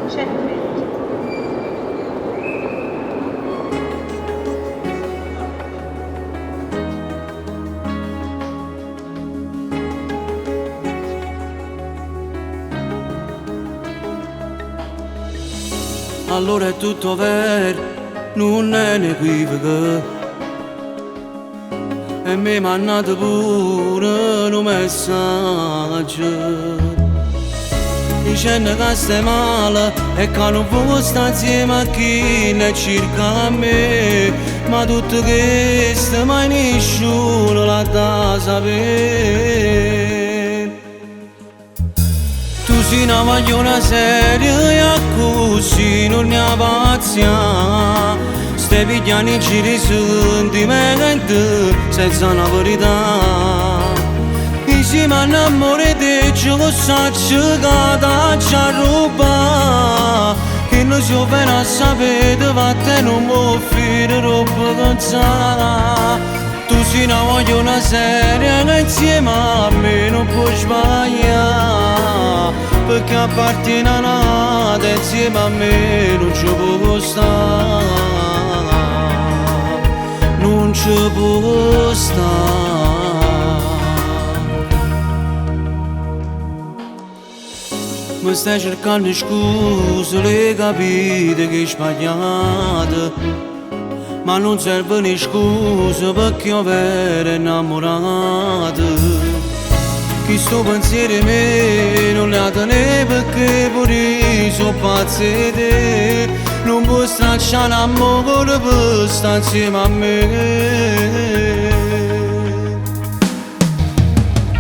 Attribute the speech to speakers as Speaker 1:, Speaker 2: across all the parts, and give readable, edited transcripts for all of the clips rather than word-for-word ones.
Speaker 1: 120.
Speaker 2: Allora è tutto vero, non è un equivoco. E mi mandate pure un messaggio dicendo che stai male e che non vuoi stare insieme a chi ne cerca a me. Ma tutto questo mai nessuno l'ha da sapere. Tu sei una Uagliona Seria e così non ne ha pazienza. Stai pigliando in giro i sentimenti senza una verità. Insieme all'amore di ciò che saccio che ti ha rubato. Che non si può a sapere che non può offrire roba cansata. Tu sei una Uagliona Seria che insieme a me non puoi sbagliare. Perché appartiene a nata insieme a me non ci può stare. Non ci può stare. Mi stai cercando scuse, le capite che hai sbagliato. Ma non servono scuse perché io ero innamorato. Chi sto pensiero me non la tenere perché pure io sono pazzo di te. Non puoi stracciare l'amore per stare insieme a me.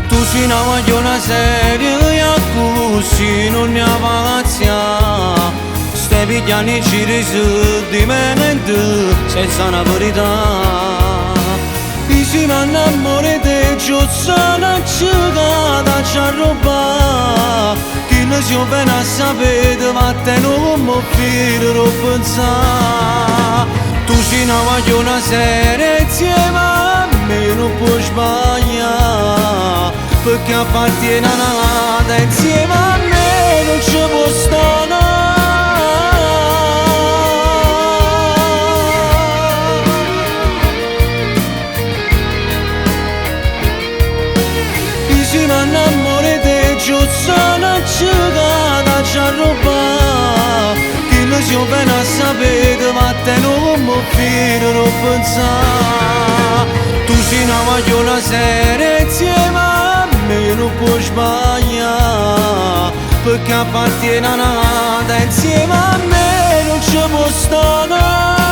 Speaker 2: Tu sei una Uagliona Seria e così non ne ha pazienza. Stai pigliando in giro i sentimenti senza una verità. Insieme all'amore di ciò sana cicata ci ha rubato. Chi ne si può a sapere ma te non può offrire lo pensare. Tu sei una Uagliona Seria insieme a me non puoi sbagliare. Perché appartiene a nata insieme a me non ci può stare. Insieme all'amore di ciò sana cicata ci ha rubato. Chi ne si può a sapere ma te non può offrire lo pensare. Tu sei una Uagliona Seria insieme a me non puoi sbagliare. Perché appartiene a nata insieme a me non ci può stare.